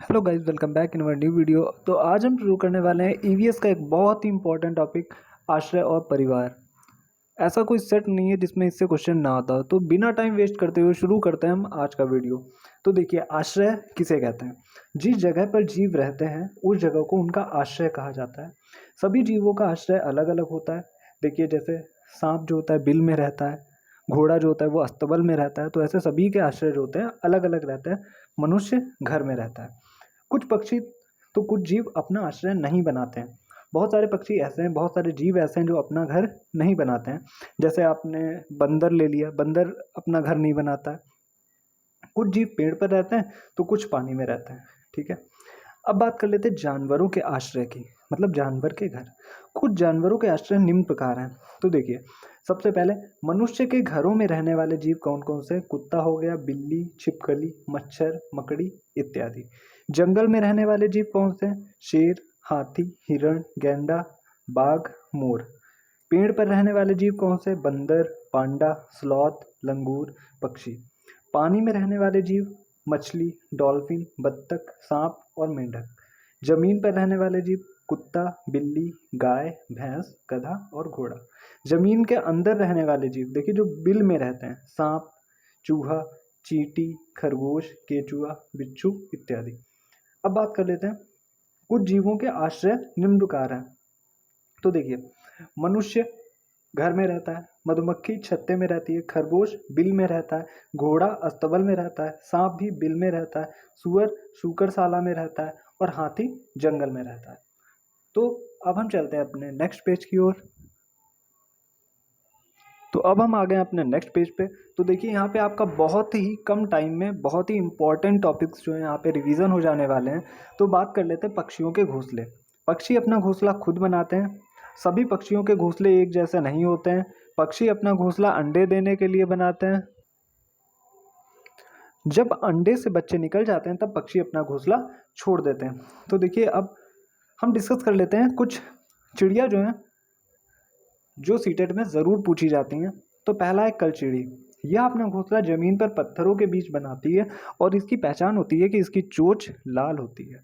Hello guys, welcome back in our new video. तो आज हम शुरू करने वाले हैं ईवीएस का एक बहुत ही इंपॉर्टेंट टॉपिक, आश्रय और परिवार। ऐसा कोई सेट नहीं है जिसमें इससे क्वेश्चन ना आता हो। तो बिना टाइम वेस्ट करते हुए शुरू करते हैं हम आज का वीडियो। तो देखिए, आश्रय किसे कहते हैं? जिस जगह पर जीव रहते हैं उस जगह को उनका आश्रय कहा जाता है। सभी जीवों का आश्रय अलग अलग होता है। देखिए, जैसे सांप जो होता है बिल में रहता है, घोड़ा जो होता है वो अस्तबल में रहता है। तो ऐसे सभी के आश्रय जो होते हैं अलग अलग रहते हैं। मनुष्य घर में रहता है। कुछ पक्षी तो कुछ जीव अपना आश्रय नहीं बनाते हैं। बहुत सारे पक्षी ऐसे हैं, बहुत सारे जीव ऐसे हैं जो अपना घर नहीं बनाते हैं। जैसे आपने बंदर ले लिया, बंदर अपना घर नहीं बनाता है। कुछ जीव पेड़ पर रहते हैं तो कुछ पानी में रहते हैं। ठीक है। अब बात कर लेते हैं जानवरों के आश्रय की, मतलब जानवर के घर। कुछ जानवरों के आश्रय निम्न प्रकार हैं। तो देखिए, सबसे पहले मनुष्य के घरों में रहने वाले जीव कौन कौन से? कुत्ता हो गया, बिल्ली, छिपकली, मच्छर, मकड़ी इत्यादि। जंगल में रहने वाले जीव कौन से? शेर, हाथी, हिरण, गैंडा, बाघ, मोर। पेड़ पर रहने वाले जीव कौन से? बंदर, पांडा, स्लॉथ, लंगूर, पक्षी। पानी में रहने वाले जीव? मछली, डॉल्फिन, बत्तख, सांप और मेंढक। जमीन पर रहने वाले जीव? कुत्ता, बिल्ली, गाय, भैंस, गधा और घोड़ा। जमीन के अंदर रहने वाले जीव, देखिए जो बिल में रहते हैं, सांप, चूहा, चींटी, खरगोश, केचुआ, बिच्छू इत्यादि। अब बात कर लेते हैं कुछ जीवों के आश्रय निम्न प्रकार हैं। तो देखिए, मनुष्य घर में रहता है, मधुमक्खी छत्ते में रहती है, खरगोश बिल में रहता है, घोड़ा अस्तबल में रहता है, सांप भी बिल में रहता है, सुअर शूकरशाला में रहता है और हाथी जंगल में रहता है। तो अब हम चलते हैं अपने नेक्स्ट पेज की ओर। तो अब हम आ गए हैं अपने नेक्स्ट पेज पे। तो देखिए, यहाँ पे आपका बहुत ही कम टाइम में बहुत ही इंपॉर्टेंट टॉपिक्स जो है यहाँ पे रिवीजन हो जाने वाले हैं। तो बात कर लेते हैं पक्षियों के घोंसले। पक्षी अपना घोंसला खुद बनाते हैं। सभी पक्षियों के घोंसले एक जैसे नहीं होते हैं। पक्षी अपना घोंसला अंडे देने के लिए बनाते हैं। जब अंडे से बच्चे निकल जाते हैं तब पक्षी अपना घोंसला छोड़ देते हैं। तो देखिए, अब हम डिस्कस कर लेते हैं कुछ चिड़िया जो हैं जो सीटेट में ज़रूर पूछी जाती हैं। तो पहला है कलचिड़ी। यह अपना घोंसला जमीन पर पत्थरों के बीच बनाती है और इसकी पहचान होती है कि इसकी चोंच लाल होती है।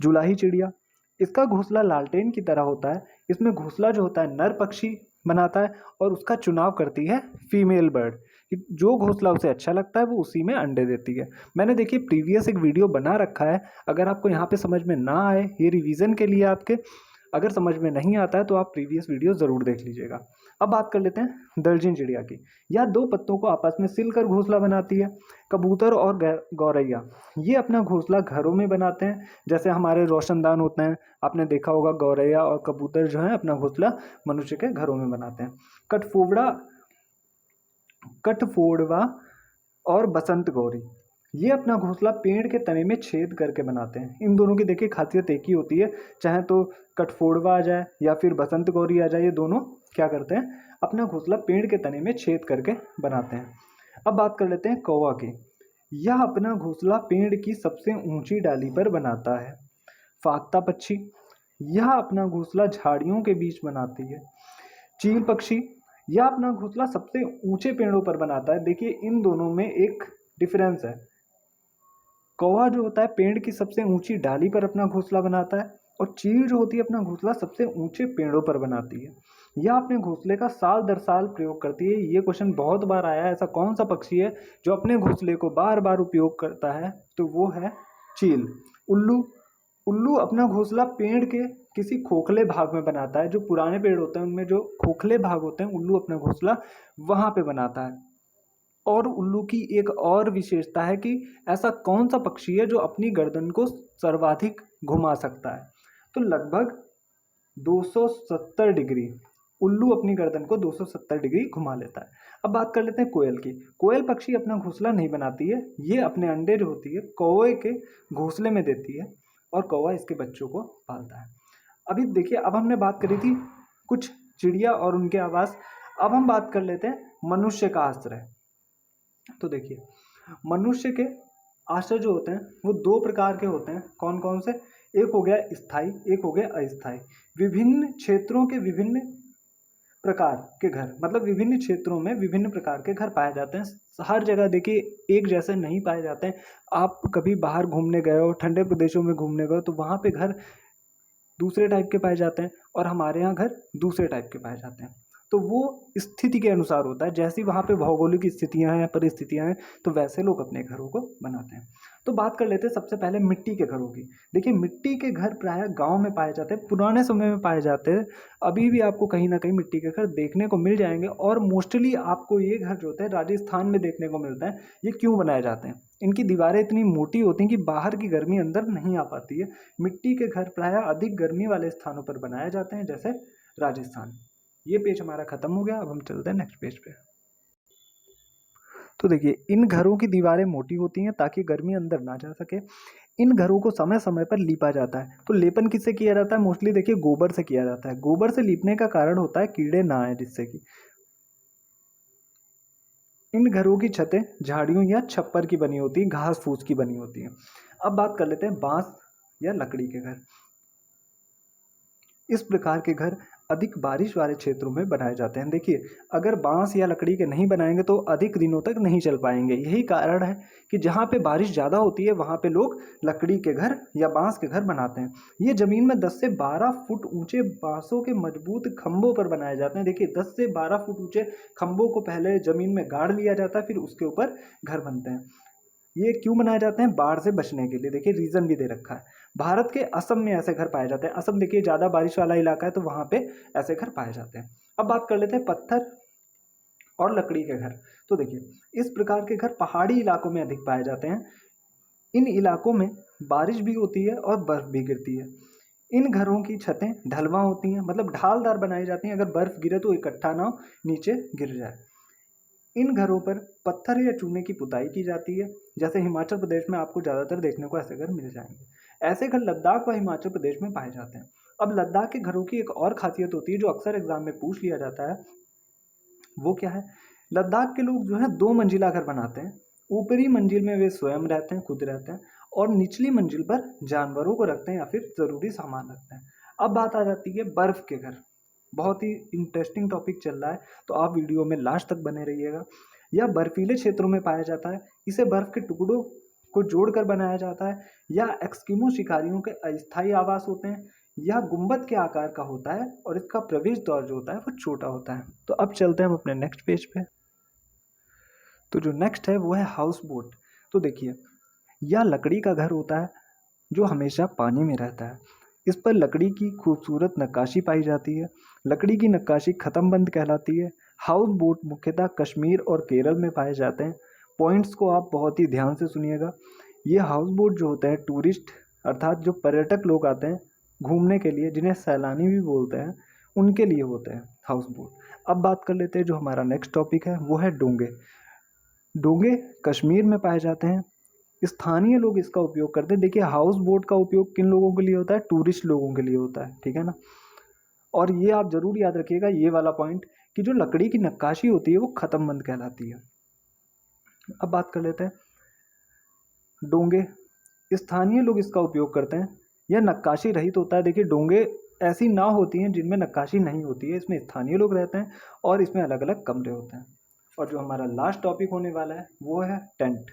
जुलाही चिड़िया, इसका घोंसला लालटेन की तरह होता है। इसमें घोंसला जो होता है नर पक्षी बनाता है और उसका चुनाव करती है फीमेल बर्ड। जो घोंसला उसे अच्छा लगता है वो उसी में अंडे देती है। मैंने देखिए प्रीवियस एक वीडियो बना रखा है। अगर आपको यहाँ पे समझ में ना आए, ये रिवीजन के लिए आपके, अगर समझ में नहीं आता है तो आप प्रीवियस वीडियो ज़रूर देख लीजिएगा। अब बात कर लेते हैं दर्जन चिड़िया की। यह दो पत्तों को आपस में सिलकर घोंसला बनाती है। कबूतर और गौरैया, ये अपना घोंसला घरों में बनाते हैं, जैसे हमारे रोशनदान होते हैं। आपने देखा होगा गौरैया और कबूतर जो है अपना घोंसला मनुष्य के घरों में बनाते हैं। कठफोड़वा कठफोड़वा और बसंत गौरी, ये अपना घोंसला पेड़ के तने में छेद करके बनाते हैं। इन दोनों की देखिए खासियत एक ही होती है, चाहे तो कठफोड़वा आ जाए या फिर बसंत गौरी आ जाए, ये दोनों क्या करते हैं? अपना घोंसला पेड़ के तने में छेद करके बनाते हैं। अब बात कर लेते हैं कौवा की। यह अपना घोंसला पेड़ की सबसे ऊंची डाली पर बनाता है। फाख्ता पक्षी, यह अपना घोंसला झाड़ियों के बीच बनाती है। चील पक्षी, यह अपना घोंसला सबसे ऊंचे पेड़ों पर बनाता है। देखिए इन दोनों में एक डिफरेंस है। कौवा जो होता है पेड़ की सबसे ऊंची डाली पर अपना घोंसला बनाता है और चील जो होती है अपना घोंसला सबसे ऊंचे पेड़ों पर बनाती है। यह अपने घोंसले का साल दर साल प्रयोग करती है। ये क्वेश्चन बहुत बार आया है, ऐसा कौन सा पक्षी है जो अपने घोंसले को बार बार उपयोग करता है? तो वो है चील। उल्लू, उल्लू अपना घोंसला पेड़ के किसी खोखले भाग में बनाता है। जो पुराने पेड़ होते हैं उनमें जो खोखले भाग होते हैं, उल्लू अपना घोंसला वहां पे बनाता है। और उल्लू की एक और विशेषता है कि ऐसा कौन सा पक्षी है जो अपनी गर्दन को सर्वाधिक घुमा सकता है? तो लगभग 270 डिग्री उल्लू अपनी गर्दन को 270 डिग्री घुमा लेता है। अब बात कर लेते हैं कोयल की। कोयल पक्षी अपना घोंसला नहीं बनाती है, ये अपने अंडे जो होती है कौवे के घोंसले में देती है और कौवा इसके बच्चों को पालता है। अभी देखिए, अब हमने बात करी थी कुछ चिड़िया और उनके आवास। अब हम बात कर लेते हैं मनुष्य का आश्रय। तो देखिए, मनुष्य के आश्रय जो होते हैं वो दो प्रकार के होते हैं। कौन कौन से? एक हो गया स्थायी, एक हो गया अस्थायी। विभिन्न क्षेत्रों के विभिन्न प्रकार के घर, मतलब विभिन्न क्षेत्रों में विभिन्न प्रकार के घर पाए जाते हैं। हर जगह देखिए एक जैसे नहीं पाए जाते हैं। आप कभी बाहर घूमने गए हो, ठंडे प्रदेशों में घूमने गए हो, तो वहाँ पे घर दूसरे टाइप के पाए जाते हैं और हमारे यहाँ घर दूसरे टाइप के पाए जाते हैं। तो वो स्थिति के अनुसार होता है, जैसी वहाँ पे भौगोलिक स्थितियाँ हैं, परिस्थितियाँ हैं, तो वैसे लोग अपने घरों को बनाते हैं। तो बात कर लेते हैं सबसे पहले मिट्टी के घरों की। देखिए मिट्टी के घर प्रायः गाँव में पाए जाते हैं, पुराने समय में पाए जाते हैं। अभी भी आपको कहीं ना कहीं मिट्टी के घर देखने को मिल जाएंगे और मोस्टली आपको ये घर जो होते हैं राजस्थान में देखने को मिलता है। ये क्यों बनाए जाते हैं? इनकी दीवारें इतनी मोटी होती हैं कि बाहर की गर्मी अंदर नहीं आ पाती है। मिट्टी के घर प्रायः अधिक गर्मी वाले स्थानों पर बनाए जाते हैं, जैसे राजस्थान। ये पेज हमारा खत्म हो गया, अब हम चलते हैं नेक्स्ट पेज पे। तो देखिए इन घरों की दीवारें मोटी होती हैं ताकि गर्मी अंदर ना जा सके। इन घरों को समय समय पर लीपा जाता है। तो लेपन किससे किया जाता है? मोस्टली देखिए गोबर से किया जाता है। गोबर से लीपने का कारण होता है कीड़े ना आए, जिससे कि इन घरों की छतें झाड़ियों या छप्पर की बनी होती है, घास फूस की बनी होती है। अब बात कर लेते हैं बांस या लकड़ी के घर। इस प्रकार के घर अधिक बारिश वाले क्षेत्रों में बनाए जाते हैं। देखिए अगर बांस या लकड़ी के नहीं बनाएंगे तो अधिक दिनों तक नहीं चल पाएंगे। यही कारण है कि जहाँ पे बारिश ज़्यादा होती है वहाँ पे लोग लकड़ी के घर या बांस के घर बनाते हैं। ये ज़मीन में 10 से 12 फुट ऊंचे बांसों के मजबूत खंभों पर बनाए जाते हैं। देखिए 10 से 12 फुट ऊंचे खंभों को पहले ज़मीन में गाड़ लिया जाता है, फिर उसके ऊपर घर बनते हैं। ये क्यों बनाए जाते हैं? बाढ़ से बचने के लिए। देखिए रीज़न भी दे रखा है। भारत के असम में ऐसे घर पाए जाते हैं। असम देखिए ज़्यादा बारिश वाला इलाका है, तो वहाँ पे ऐसे घर पाए जाते हैं। अब बात कर लेते हैं पत्थर और लकड़ी के घर। तो देखिए इस प्रकार के घर पहाड़ी इलाकों में अधिक पाए जाते हैं। इन इलाकों में बारिश भी होती है और बर्फ भी गिरती है। इन घरों की छतें ढलवां होती हैं, मतलब ढालदार बनाई जाती हैं। अगर बर्फ गिरे तो इकट्ठा ना हो, नीचे गिर जाए। इन घरों पर पत्थर या चूने की पुताई की जाती है। जैसे हिमाचल प्रदेश में आपको ज़्यादातर देखने को ऐसे घर मिल जाएंगे। ऐसे घर लद्दाख व हिमाचल प्रदेश में पाए जाते हैं। अब लद्दाख के घरों की एक और खासियत होती है जो अक्सर एग्जाम में पूछ लिया जाता है। वो क्या है? लद्दाख के लोग जो है 2 मंजिला घर बनाते हैं। ऊपरी मंजिल में वे स्वयं रहते हैं, खुद रहते हैं, और निचली मंजिल पर जानवरों को रखते हैं या फिर ज़रूरी सामान रखते हैं। अब बात आ जाती है बर्फ़ के घर। बहुत ही इंटरेस्टिंग टॉपिक चल रहा है, तो आप वीडियो में लास्ट तक बने रहिएगा। यह बर्फीले क्षेत्रों में पाया जाता है। इसे बर्फ के टुकड़ों को जोड़कर बनाया जाता है। या एस्किमो शिकारियों के अस्थायी आवास होते हैं। यह गुंबद के आकार का होता है और इसका प्रवेश द्वार जो होता है वो छोटा होता है। तो अब चलते हैं हम अपने नेक्स्ट पेज पे। तो जो नेक्स्ट है वो है हाउस बोट। तो देखिए यह लकड़ी का घर होता है जो हमेशा पानी में रहता है। इस पर लकड़ी की खूबसूरत नक्काशी पाई जाती है। लकड़ी की नक्काशी खत्मबंद कहलाती है। हाउस बोट मुख्यतः कश्मीर और केरल में पाए जाते हैं। पॉइंट्स को आप बहुत ही ध्यान से सुनिएगा। ये हाउस बोट जो होते हैं टूरिस्ट अर्थात जो पर्यटक लोग आते हैं घूमने के लिए, जिन्हें सैलानी भी बोलते हैं, उनके लिए होते हैं हाउस बोट। अब बात कर लेते हैं जो हमारा नेक्स्ट टॉपिक है वो है डोंगे। डोंगे कश्मीर में पाए जाते हैं। स्थानीय लोग इसका उपयोग करते हैं। देखिए हाउस बोट का उपयोग किन लोगों के लिए होता है? टूरिस्ट लोगों के लिए होता है, ठीक है ना। और ये आप जरूर याद रखिएगा ये वाला पॉइंट कि जो लकड़ी की नक्काशी होती है वो खत्मबंद कहलाती है। अब बात कर लेते हैं डोंगे। स्थानीय लोग इसका उपयोग करते हैं। यह नक्काशी रहित होता है। देखिए डोंगे ऐसी नाव होती हैं जिनमें नक्काशी नहीं होती है। इसमें स्थानीय लोग रहते हैं और इसमें अलग अलग कमरे होते हैं। और जो हमारा लास्ट टॉपिक होने वाला है वो है टेंट।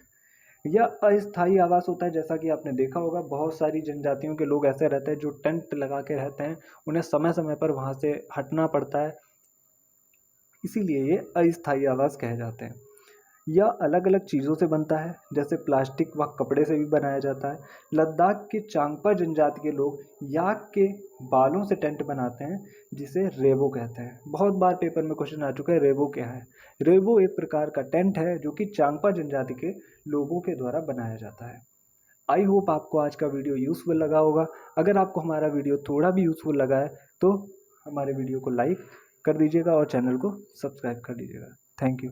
यह अस्थायी आवास होता है। जैसा कि आपने देखा होगा बहुत सारी जनजातियों के लोग ऐसे रहते हैं जो टेंट लगा के रहते हैं। उन्हें समय समय पर वहाँ से हटना पड़ता है, इसीलिए ये अस्थायी आवास कहे जाते हैं। यह अलग अलग चीज़ों से बनता है, जैसे प्लास्टिक व कपड़े से भी बनाया जाता है। लद्दाख के चांगपा जनजाति के लोग याक के बालों से टेंट बनाते हैं, जिसे रेबो कहते हैं। बहुत बार पेपर में क्वेश्चन आ चुका है रेबो क्या है। रेबो एक प्रकार का टेंट है जो कि चांगपा जनजाति के लोगों के द्वारा बनाया जाता है। आई होप आपको आज का वीडियो यूज़फुल लगा होगा। अगर आपको हमारा वीडियो थोड़ा भी यूज़फुल लगा है तो हमारे वीडियो को लाइक कर दीजिएगा और चैनल को सब्सक्राइब कर दीजिएगा। Thank you.